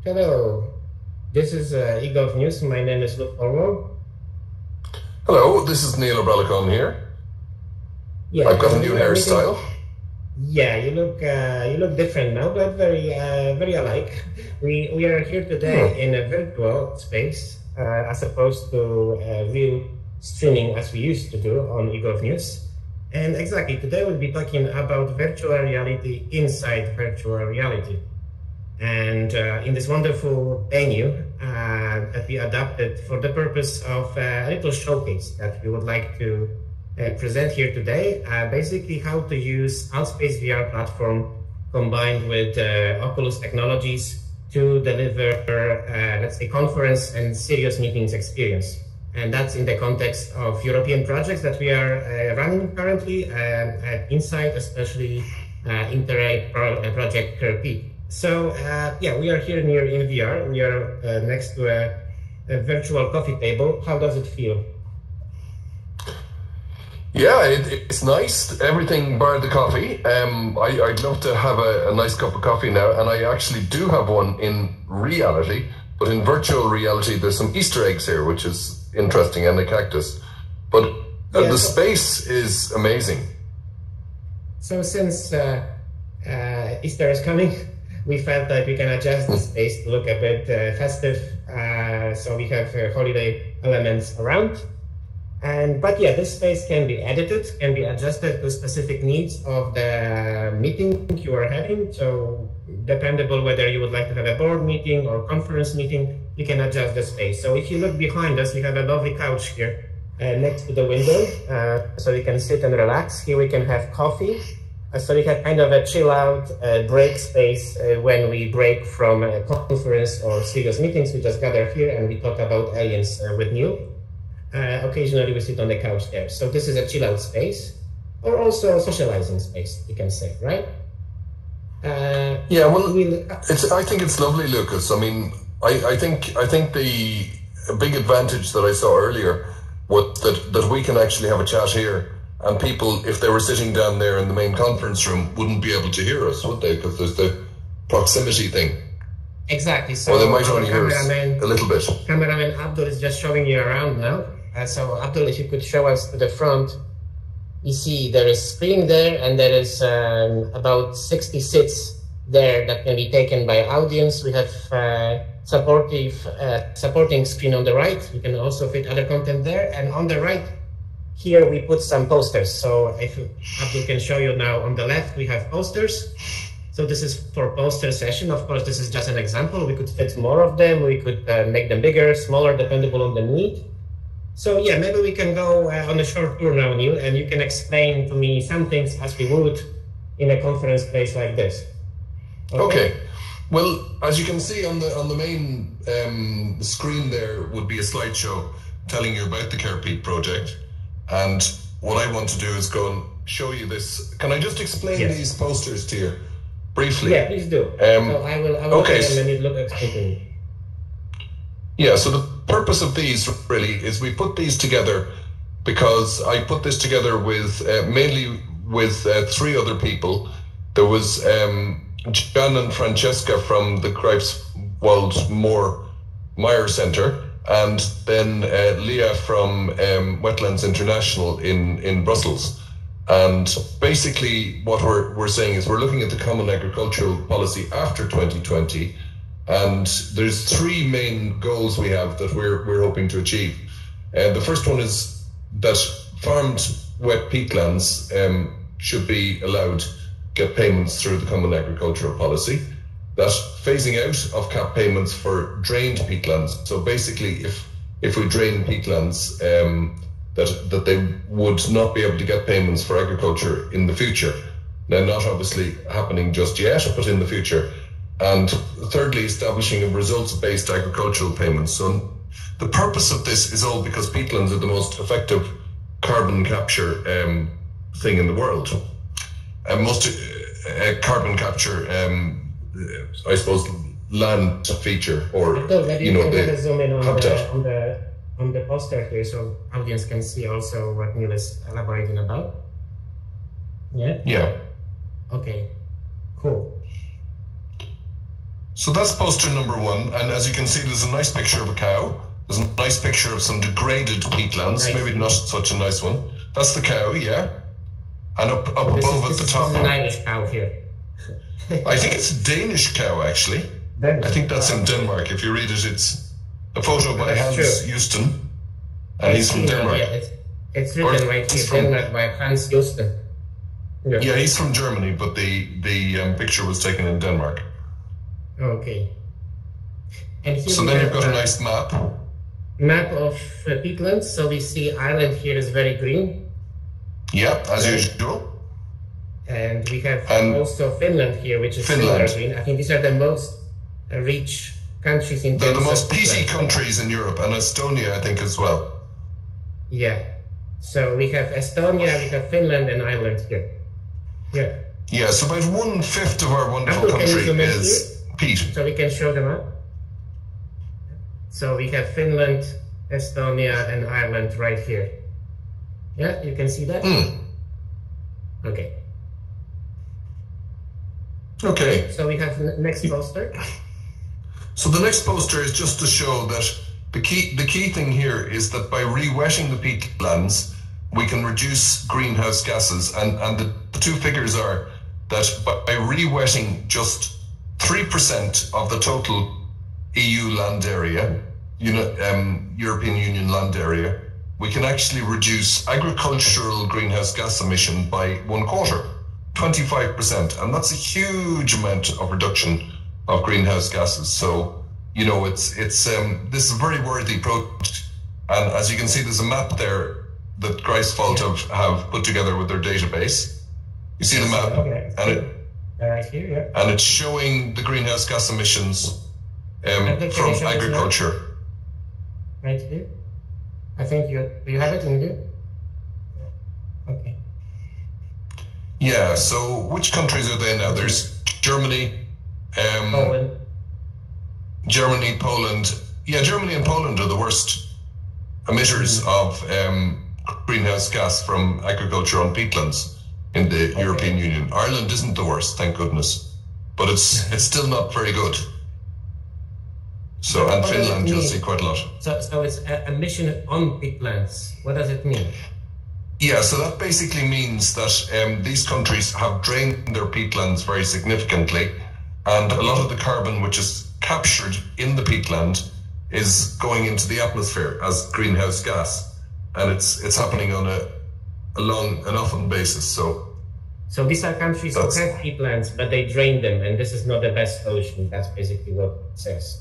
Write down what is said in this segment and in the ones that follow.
Hello, this is eGov News. My name is Luke Orwell. Hello, this is Neil O'Bralacon here. Yeah, I've got a new hairstyle. Yeah, you look different now, but very alike. We are here today in a virtual space as opposed to real streaming as we used to do on eGov News. And exactly today we'll be talking about virtual reality inside virtual reality. And in this wonderful venue that we adapted for the purpose of a little showcase that we would like to present here today, basically how to use Altspace VR platform combined with Oculus technologies to deliver, let's say, conference and serious meetings experience. And that's in the context of European projects that we are running currently at Insight, especially Interreg project CURPE. So yeah, we are here near in VR. We are next to a virtual coffee table. How does it feel? Yeah, it's nice. Everything bar the coffee. I'd love to have a nice cup of coffee now, and I actually do have one in reality. But in virtual reality, there's some Easter eggs here, which is interesting, and a cactus. But the space is amazing. So since Easter is coming, we felt that we can adjust the space to look a bit festive. So we have holiday elements around. But yeah, this space can be edited, can be adjusted to specific needs of the meeting you are having. So dependable whether you would like to have a board meeting or conference meeting, you can adjust the space. So if you look behind us, we have a lovely couch here next to the window. So we can sit and relax. Here we can have coffee. So we have kind of a chill out break space when we break from a conference or serious meetings. We just gather here and we talk about aliens with Neil. Occasionally we sit on the couch there. So this is a chill out space, or also a socializing space, you can say, right? Yeah, well, I think it's lovely, Lucas. I mean, I think the big advantage that I saw earlier was that we can actually have a chat here, and people, if they were sitting down there in the main conference room, wouldn't be able to hear us, would they? Because there's the proximity thing. Exactly. So or they might only hear us a little bit. Cameraman Abdul is just showing you around now. So Abdul, if you could show us to the front, you see there is screen there, and there is about 60 seats there that can be taken by audience. We have supporting screen on the right. You can also fit other content there. And on the right, here we put some posters. So if Abdul can show you now, on the left, we have posters. So this is for poster session. Of course, this is just an example. We could fit more of them. We could make them bigger, smaller, dependable on the need. So yeah, maybe we can go on a short tour now, Neil, and you can explain to me some things as we would in a conference place like this. Okay. Well, as you can see on the main screen, there would be a slideshow telling you about the CURPE project. And what I want to do is go and show you this. Can I just explain these posters to you briefly? Yeah, please do. So I will okay. Let me look explain to me. Yeah, so the purpose of these really is we put these together because I put this together with mainly with three other people. There was John and Francesca from the Greifswald Meyer Center, and then Leah from Wetlands International in Brussels. And basically what we're saying is we're looking at the Common Agricultural Policy after 2020. And there's three main goals we have that we're hoping to achieve. The first one is that farmed wet peatlands should be allowed to get payments through the Common Agricultural Policy. That phasing out of cap payments for drained peatlands. So basically, if we drain peatlands, that they would not be able to get payments for agriculture in the future. Now, not obviously happening just yet, but in the future. And thirdly, establishing a results-based agricultural payments. So the purpose of this is all because peatlands are the most effective carbon capture thing in the world. Most carbon capture, I suppose, land feature, or the zoom in habitat. On the poster here, so audience can see also what Neil is elaborating about. Yeah. Yeah. Okay. Cool. So that's poster number one, and as you can see, there's a nice picture of a cow. There's a nice picture of some degraded peatlands, Nice. maybe not such a nice one. That's the cow, yeah. And up above at the top, This is an Irish cow here. I think it's a Danish cow, actually. I think that's in Denmark. If you read it, it's a photo by That's Hans true. Houston, and he's from Denmark. Yeah, it's written right he's here, from- Denmark by Hans Houston. Yeah, he's from Germany, but the picture was taken in Denmark. Okay. And here So we then have you've got a nice map. map of peatlands. So we see Ireland here is very green. Yeah, as usual. And we have And also Finland here, which is Finland. similar green. I think these are the most rich countries in They're terms the most of peaty peatlands. countries in Europe, and Estonia, I think, as well. Yeah. So we have Estonia, we have Finland, and Ireland here. Yeah. Yeah, so about 1/5 of our wonderful Abdul, can you country zoom in is peat. So we can show them up. So we have Finland, Estonia, and Ireland right here. Yeah, you can see that? Okay. Okay, So we have next poster. so the next poster is just to show that the key thing here is that by re-wetting the peatlands, we can reduce greenhouse gases, and the two figures are that by re-wetting just 3% of the total EU land area, European Union land area, we can actually reduce agricultural greenhouse gas emission by 1/4, 25%, and that's a huge amount of reduction of greenhouse gases. So, it's this is a very worthy project, and as you can see, there's a map there that Greifswald have put together with their database. You see the map, Okay. Right here, yeah. and it's showing the greenhouse gas emissions Okay, from can you show this agriculture. Right here. I think do you have it in here? Okay. Yeah. So which countries are they now? There's Germany, Poland. Germany, Poland. Yeah, Germany and Poland are the worst emitters of greenhouse gas from agriculture on peatlands in the European Union. Ireland isn't the worst, thank goodness, but it's still not very good. So, and What does it Finland, you'll mean? see quite a lot. So it's a emission on peatlands. What does it mean? Yeah, so that basically means that these countries have drained their peatlands very significantly, and a lot of the carbon which is captured in the peatland is going into the atmosphere as greenhouse gas, and it's happening on a long and often basis. So these are countries who have peatlands, but they drain them, and this is not the best solution. That's basically what it says.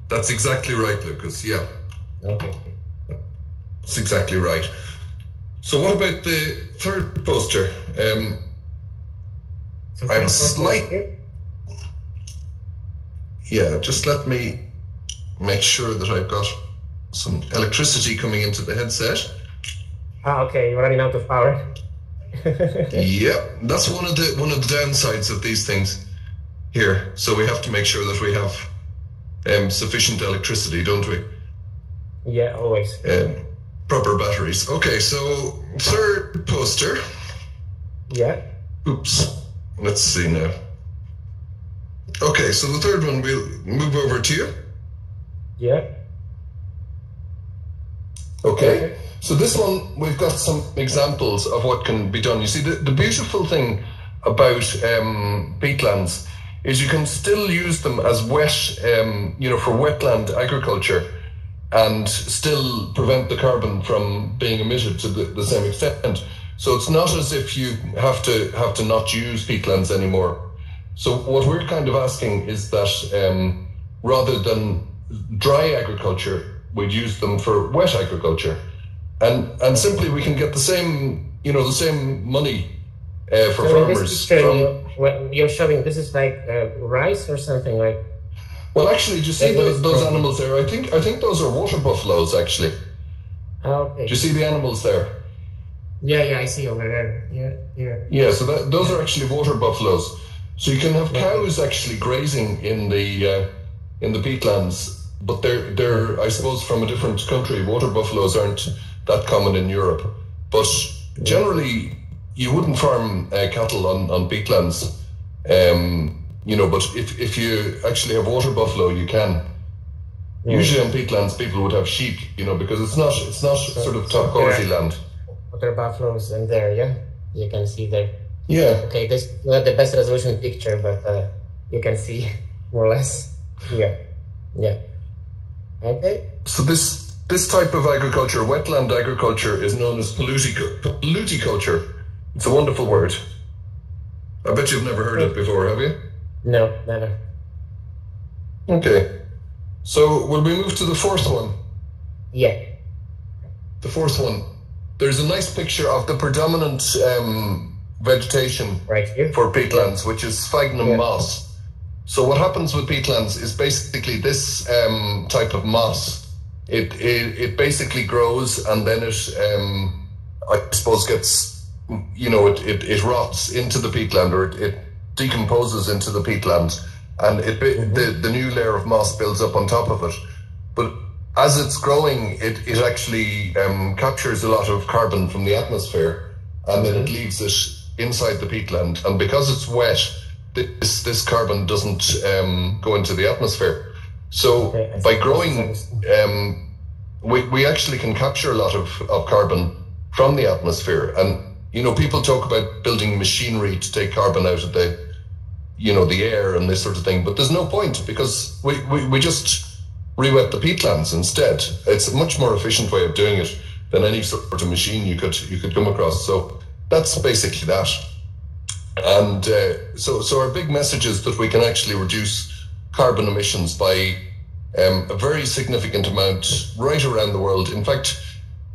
That's exactly right, Lucas. Yeah, Okay. that's exactly right. So what about the third poster? So I'm first slight- here. Yeah, just let me make sure that I've got some electricity coming into the headset. Okay, you're running out of power. Yeah, that's one of the downsides of these things here. So we have to make sure that we have sufficient electricity, don't we? Yeah, always. Proper batteries. Okay, so third poster. Yeah. Oops. Let's see now. Okay, so the third one we'll move over to you. Yeah. Okay. So this one, we've got some examples of what can be done. You see, the beautiful thing about peatlands is you can still use them as wet, for wetland agriculture, and still prevent the carbon from being emitted to the same extent. So it's not as if you have to not use peatlands anymore. So what we're kind of asking is that rather than dry agriculture, we'd use them for wet agriculture. And simply we can get the same money for So in farmers. this picture, what you're showing, this is like rice or something like. Well, actually, do you see What is those from? animals there? I think those are water buffaloes. Actually, Okay. do you see the animals there? Yeah, I see over there. Yeah. Yeah, so those are actually water buffaloes. So you can have cows actually grazing in the peatlands, but they're I suppose from a different country. Water buffaloes aren't that common in Europe, but generally you wouldn't farm cattle on peatlands But if you actually have water buffalo, you can. Usually on peatlands, people would have sheep, because it's not sort of top quality land. Water buffaloes in there, yeah, you can see there. Yeah. Okay, this is not the best resolution picture, but you can see more or less. Yeah. Okay. So this type of agriculture, wetland agriculture, is known as poluticulture. It's a wonderful word. I bet you've never heard it before, have you? No, never. Okay. So will we move to the fourth one? Yeah. The fourth one. There's a nice picture of the predominant vegetation right here for peatlands, which is sphagnum moss. So what happens with peatlands is basically this type of moss. It basically grows, and then it, I suppose, gets, it rots into the peatland, or it decomposes into the peatland, and the new layer of moss builds up on top of it. But as it's growing, it actually captures a lot of carbon from the atmosphere, and then it leaves it inside the peatland. And because it's wet, this carbon doesn't go into the atmosphere. So by growing, we actually can capture a lot of carbon from the atmosphere. And people talk about building machinery to take carbon out of the air and this sort of thing, but there's no point, because we just re-wet the peatlands instead. It's a much more efficient way of doing it than any sort of machine you could come across. So that's basically that. And so our big message is that we can actually reduce carbon emissions by a very significant amount right around the world. In fact,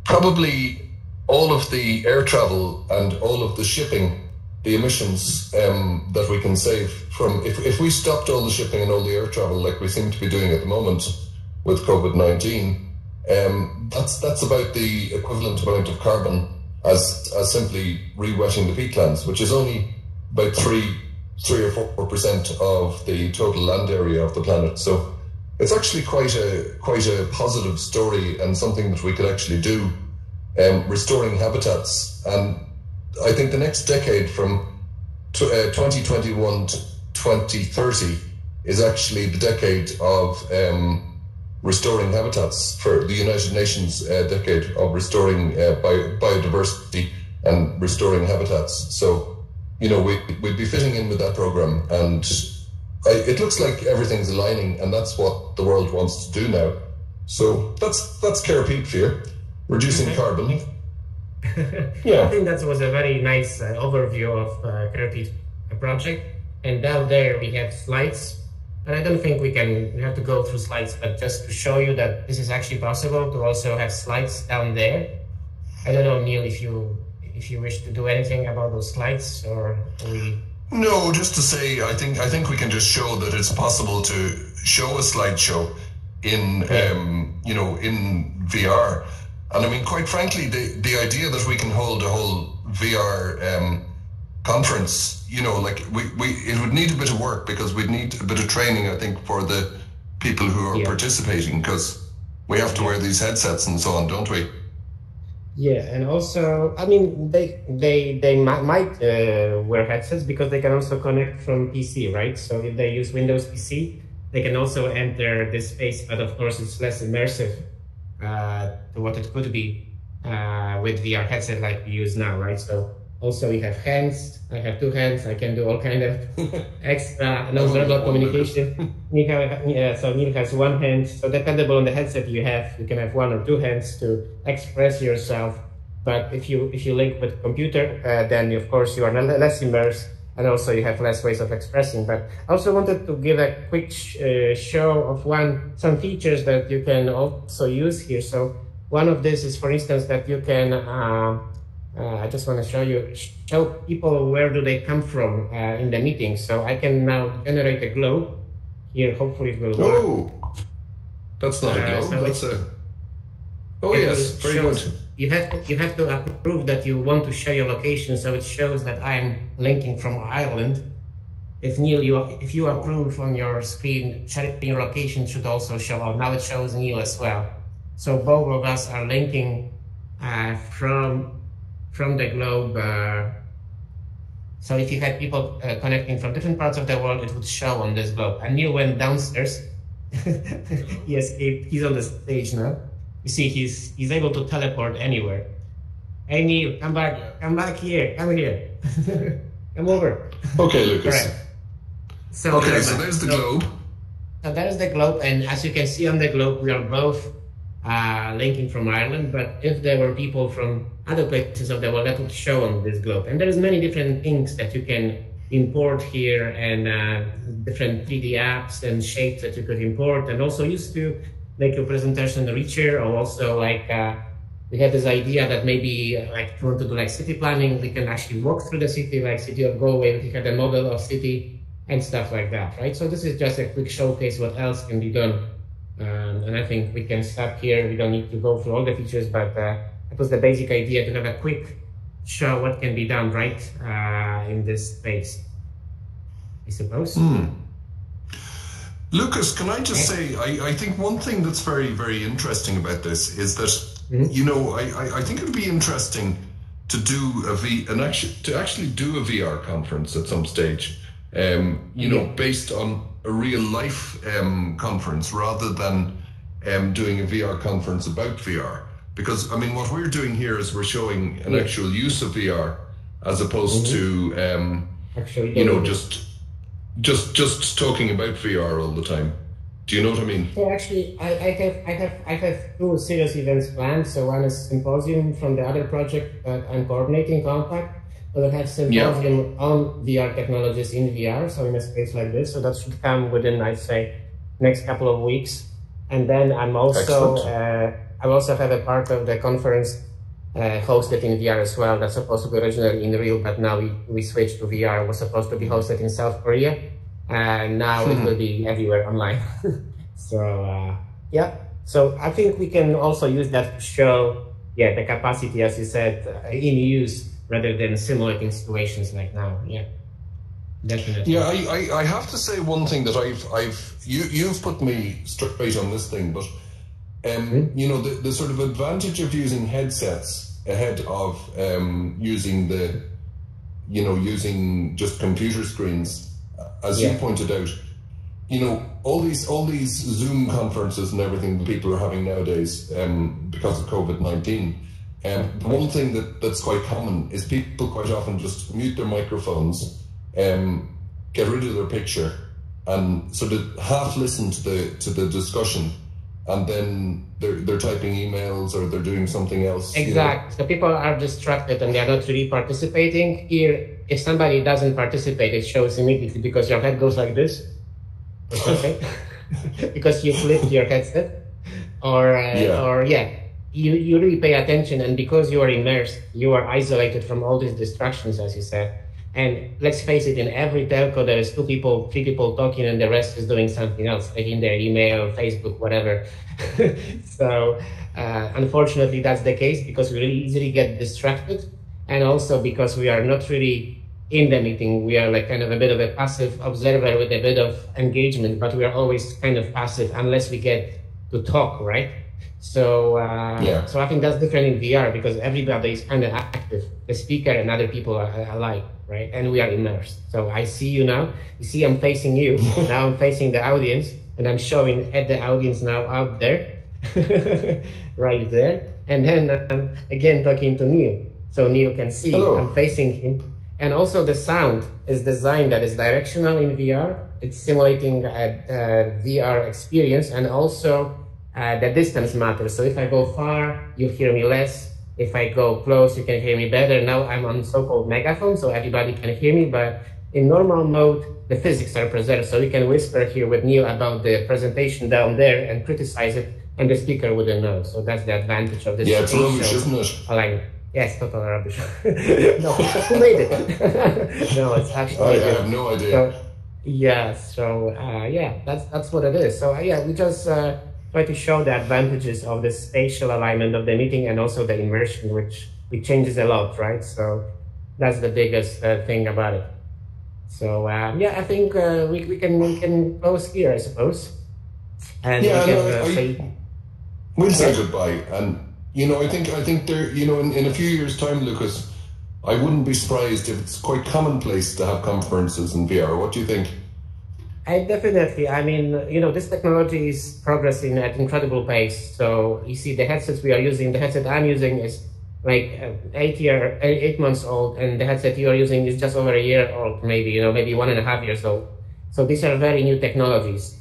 probably all of the air travel and all of the shipping, the emissions that we can save from, if we stopped all the shipping and all the air travel like we seem to be doing at the moment with COVID-19, that's about the equivalent amount of carbon as simply re-wetting the peatlands, which is only about 3 or 4% of the total land area of the planet. So it's actually quite a positive story, and something that we could actually do, restoring habitats. And I think the next decade, from 2021 to 2030, is actually the decade of restoring habitats, for the United Nations decade of restoring biodiversity and restoring habitats. So, we'd be fitting in with that program, and it looks like everything's aligning, and that's what the world wants to do now. So that's Care Peat for you, reducing carbon. Yeah, I think that was a very nice overview of Care Peat project. And down there we have slides, and I don't think we have to go through slides, but just to show you that this is actually possible to also have slides down there. I don't know, Neil, if you wish to do anything about those slides, or we... No, just to say, I think we can just show that it's possible to show a slideshow in in VR. And I mean, quite frankly, the idea that we can hold a whole VR conference, it would need a bit of work, because we'd need a bit of training, I think, for the people who are participating, because we have to wear these headsets and so on, don't we? Yeah, and also, I mean, they might wear headsets, because they can also connect from PC, right? So if they use Windows PC, they can also enter this space, but of course it's less immersive to what it could be with VR headset like we use now, right? So also we have hands. I have 2 hands. I can do all kind of extra non-verbal communication. So Neil has 1 hand. So dependable on the headset you can have 1 or 2 hands to express yourself. But if you link with computer, then of course you are less immersed, and also you have less ways of expressing. But I also wanted to give a quick show of some features that you can also use here. So one of this is, for instance, that you can I just want to show people where do they come from in the meeting. So I can now generate a globe here. Hopefully it will work. Oh, that's not a globe. So that's a. Oh yes, very good. You have to approve that you want to share your location, so it shows that I'm linking from Ireland. If Neil, if you approve on your screen, sharing your location should also show up. Now it shows Neil as well. So both of us are linking from the globe So if you had people connecting from different parts of the world, it would show on this globe. And Neil went downstairs. He escaped. He's on the stage now. You see, he's able to teleport anywhere. Hey Neil, come back. Come back here. Come here. Come over. Okay, Lucas. Correct. So there's the globe. So there's the globe, and as you can see on the globe, we are both linking from Ireland, but if there were people from other places of the world, that would show on this globe. And there's many different things that you can import here, and different 3D apps and shapes that you could import, and also used to make your presentation richer, or also like we have this idea that maybe like if you want to do like city planning, we can actually walk through the city, like city of Galway, we had a model of city and stuff like that, right? So this is just a quick showcase what else can be done. And I think we can stop here. We don't need to go through all the features, but it was the basic idea to have a quick show what can be done, right, in this space, I suppose. Lucas, can I just say, I think one thing that's very, very interesting about this is that, you know, I think it would be interesting to do actually do a VR conference at some stage, you know, based on a real life conference rather than doing a VR conference about VR. Because, I mean, what we're doing here is we're showing an actual use of VR as opposed to, you know, just talking about VR all the time. Do you know what I mean? So actually, I have two serious events planned. So one is symposium from the other project that I'm coordinating, Compact. We'll have symposium on VR technologies in VR, so in a space like this. So that should come within, I'd say, next couple of weeks. And then I'm also, I also have a part of the conference hosted in VR as well. That's supposed to be originally in real, but now we switched to VR. It was supposed to be hosted in South Korea, and now it will be everywhere online. So yeah, so I think we can also use that to show, the capacity, as you said, in use, rather than simulating situations like now. Yeah, definitely. Yeah, I have to say one thing that you've put me straight on this thing, but you know, the sort of advantage of using headsets ahead of using using just computer screens, as you pointed out, you know, all these Zoom conferences and everything that people are having nowadays because of COVID-19. One thing that's quite common is people quite often just mute their microphones, get rid of their picture, and sort of half listen to the discussion, and then they're typing emails or they're doing something else. Exactly. So people are distracted and they're not really participating. Here, if somebody doesn't participate, it shows immediately because your head goes like this, or something, because you flipped your headset, You really pay attention, and because you are immersed, you are isolated from all these distractions, as you said. And let's face it, in every telco, there is 2 people, 3 people talking, and the rest is doing something else, like in their email, Facebook, whatever. So, unfortunately, that's the case because we really easily get distracted. And also because we are not really in the meeting, we are like kind of a bit of a passive observer with a bit of engagement, but we are always kind of passive unless we get to talk, right? So, so I think that's different in VR because everybody is kind of active, the speaker and other people are alike, right? And we are immersed. So I see you now. You see, I'm facing you. Now I'm facing the audience, and I'm showing at the audience now out there, right there. And then again talking to Neil, so Neil can see. Hello. I'm facing him. And also the sound is designed that is directional in VR. It's simulating a VR experience, and also the distance matters. So if I go far, you hear me less. If I go close, you can hear me better. Now I'm on so-called megaphone, so everybody can hear me, but in normal mode, the physics are preserved. So we can whisper here with Neil about the presentation down there and criticize it, and the speaker wouldn't know. So that's the advantage of this. Yeah, it's rubbish, isn't it? Alignment. Yes, total rubbish. No, who made it? No, it's actually. I have no idea. So, that's what it is. So we just try to show the advantages of the spatial alignment of the meeting and also the immersion, which changes a lot, right? So that's the biggest thing about it. So I think we can close here, I suppose. And we'll say goodbye. And you know, I think there, you know, in a few years' time, Lucas, I wouldn't be surprised if it's quite commonplace to have conferences in VR. What do you think? I mean, this technology is progressing at incredible pace. So you see the headsets we are using, the headset I'm using is like 8 months old, and the headset you are using is just over a year old, maybe, maybe 1.5 years old. So these are very new technologies.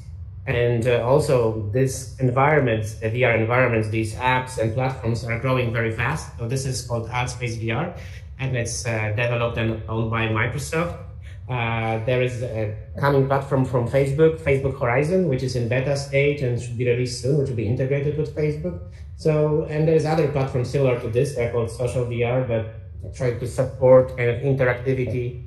And also this environments, the VR environments, these apps and platforms are growing very fast. So this is called ArtSpace VR, and it's developed and owned by Microsoft. There is a coming platform from Facebook Horizon, which is in beta stage and should be released soon, which will be integrated with Facebook. So, and there's other platforms similar to this, they're called Social VR, but try to support kind of interactivity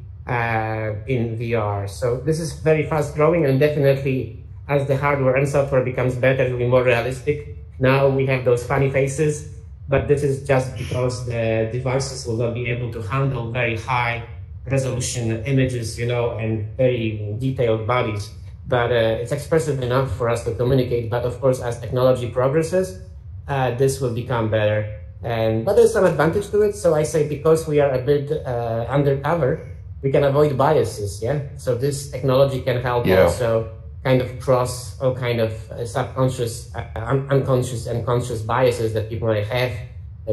in VR. So this is very fast growing, and definitely as the hardware and software becomes better, it will be more realistic. Now we have those funny faces, but this is just because the devices will not be able to handle very high resolution images, and very detailed bodies. But it's expressive enough for us to communicate. But of course, as technology progresses, this will become better. But there's some advantage to it. So I say, because we are a bit undercover, we can avoid biases. Yeah. So this technology can help also kind of cross all kind of subconscious, unconscious and conscious biases that people might have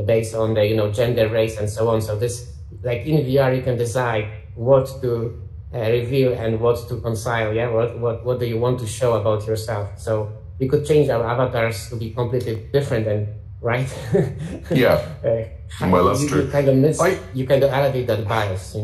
based on the, gender, race, and so on. So this, like in VR, you can decide what to reveal and what to conceal. Yeah, what do you want to show about yourself? So we could change our avatars to be completely different, and right? Yeah. Well, that's true. You kind of elevate that bias,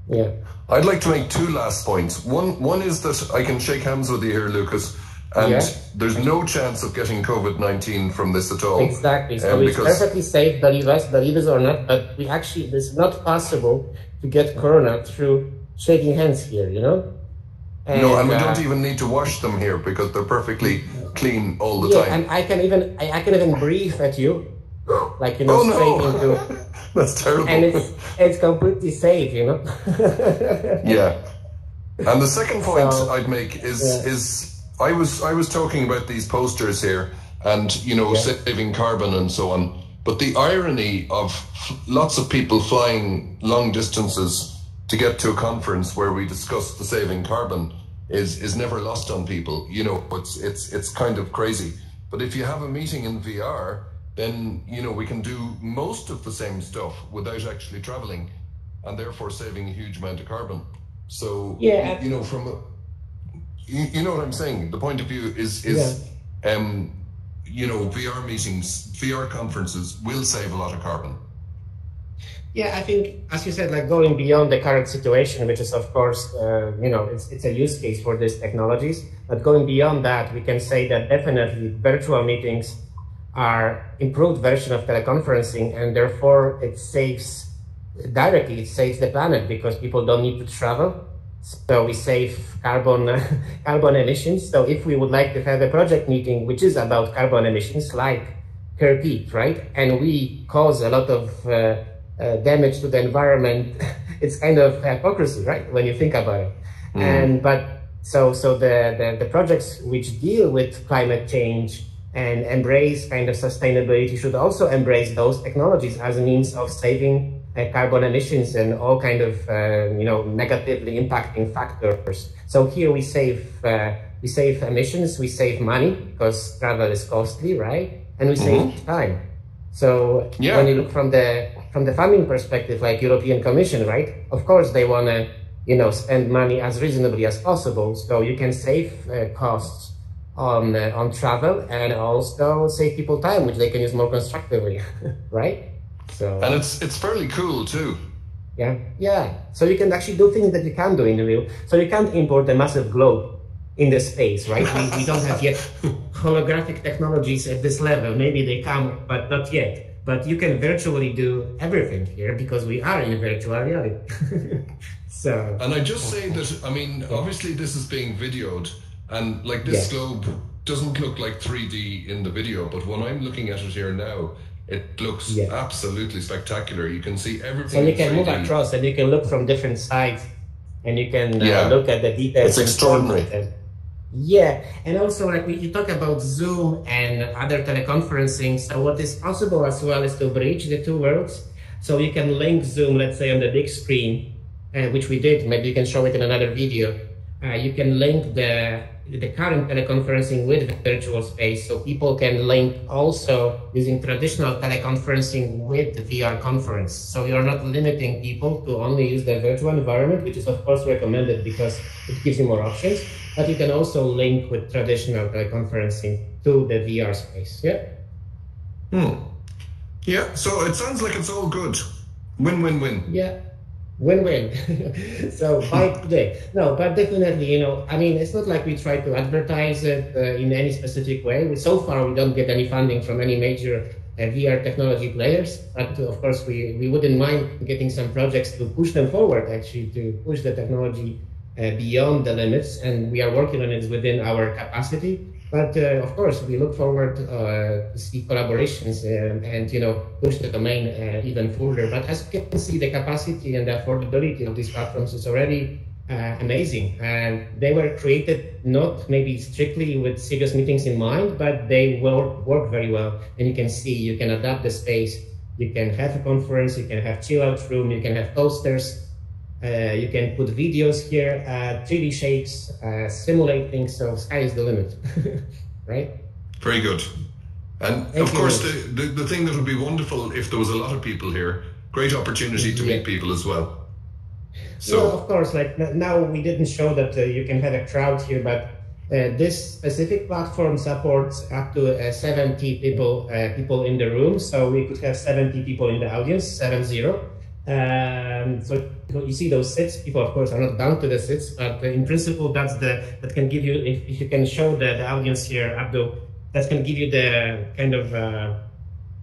Yeah. I'd like to make two last points. One is that I can shake hands with you here, Lucas, and there's no chance of getting COVID-19 from this at all. Exactly. So it's perfectly safe, believe us or not, but it's not possible to get corona through shaking hands here, And, we don't even need to wash them here because they're perfectly clean all the time. And I can even breathe at you, like straight into. That's terrible. And it's completely safe, Yeah. And the second point I'd make is I was talking about these posters here and saving carbon and so on. But the irony of lots of people flying long distances to get to a conference where we discuss the saving carbon is never lost on people. It's kind of crazy. But if you have a meeting in VR, then we can do most of the same stuff without actually traveling, and therefore saving a huge amount of carbon. So from what I'm saying. The point of view is VR meetings, VR conferences will save a lot of carbon. Yeah, I think, as you said, like going beyond the current situation, which is, of course, it's a use case for these technologies. But going beyond that, we can say that definitely virtual meetings are improved version of teleconferencing, and therefore it saves the planet because people don't need to travel. So we save carbon emissions. So if we would like to have a project meeting which is about carbon emissions, like Kerpeak, right, and we cause a lot of damage to the environment, it's kind of hypocrisy, right, when you think about it. So the projects which deal with climate change and embrace kind of sustainability should also embrace those technologies as a means of saving carbon emissions and all kind of negatively impacting factors. So here we save emissions, we save money because travel is costly, right? And we save time. So when you look from the funding perspective, like European Commission, right? Of course they want to spend money as reasonably as possible, so you can save costs on travel and also save people time, which they can use more constructively, right? So, and it's fairly cool too. Yeah. So you can actually do things that you can't do in the real. So you can't import a massive globe in the space, right? we don't have yet holographic technologies at this level. Maybe they come, but not yet. But you can virtually do everything here because we are in virtual reality. So. And I just say that, obviously this is being videoed, and like this globe doesn't look like 3D in the video, but when I'm looking at it here now, it looks absolutely spectacular. You can see everything. So you can move across and you can look from different sides and you can look at the details. It's extraordinary. And also like you talk about Zoom and other teleconferencing. So what is possible as well is to bridge the two worlds. So you can link Zoom, let's say on the big screen, which we did, maybe you can show it in another video. You can link the current teleconferencing with virtual space, so people can link also using traditional teleconferencing with the VR conference. So you're not limiting people to only use the virtual environment, which is of course recommended because it gives you more options, but you can also link with traditional teleconferencing to the VR space. Yeah. Yeah, so it sounds like it's all good. Win-win-win. Yeah. Win-win. So by today, no, but definitely, you know, I mean, it's not like we try to advertise it in any specific way. So far, we don't get any funding from any major VR technology players, but of course, we wouldn't mind getting some projects to push them forward, actually, to push the technology beyond the limits, and we are working on it within our capacity. But of course, we look forward to see collaborations and you know, push the domain even further. But as you can see, the capacity and the affordability of these platforms is already amazing. And they were created not maybe strictly with serious meetings in mind, but they work very well. And you can see, you can adapt the space. You can have a conference, you can have chill out room, you can have posters. You can put videos here, 3D shapes, simulate things, so sky is the limit, right? Very good. And of course, the thing that would be wonderful if there was a lot of people here, great opportunity to meet people as well. So, well, of course, like now we didn't show that you can have a crowd here, but this specific platform supports up to 70 people in the room, so we could have 70 people in the audience, 70. So you see those seats, people of course are not bound to the seats, but in principle that can give you, if you can show the audience here, Abdul, that can give you the kind of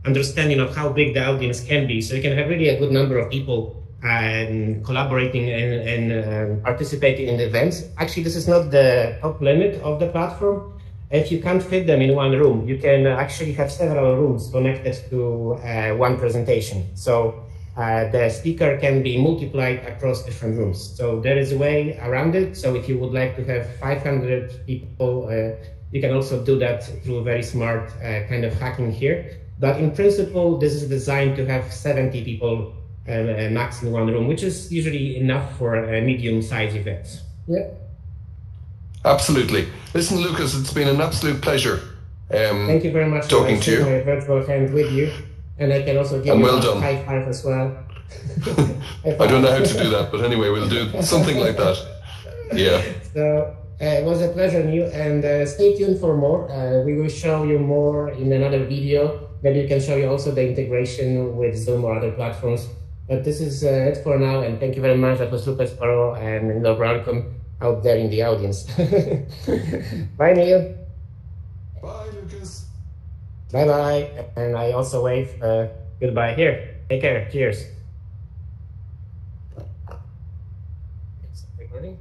understanding of how big the audience can be. So you can have really a good number of people collaborating and participating in the events. Actually, this is not the top limit of the platform. If you can't fit them in one room, you can actually have several rooms connected to one presentation. So the speaker can be multiplied across different rooms. So there is a way around it. So if you would like to have 500 people, you can also do that through very smart kind of hacking here. But in principle, this is designed to have 70 people max in one room, which is usually enough for medium-sized events. Yeah. Absolutely. Listen, Lucas, it's been an absolute pleasure. Thank you very much talking for to you. My virtual hand with you. And I can also give you a high five as well. I don't know how to do that, but anyway, we'll do something like that. Yeah. So it was a pleasure, Neil, and stay tuned for more. We will show you more in another video. Maybe we can show you also the integration with Zoom or other platforms. But this is it for now, and thank you very much. That was Lucas Porro, and welcome out there in the audience. Bye, Neil. Bye, Lucas. Bye-bye. And I also wave goodbye here. Take care. Cheers. Recording.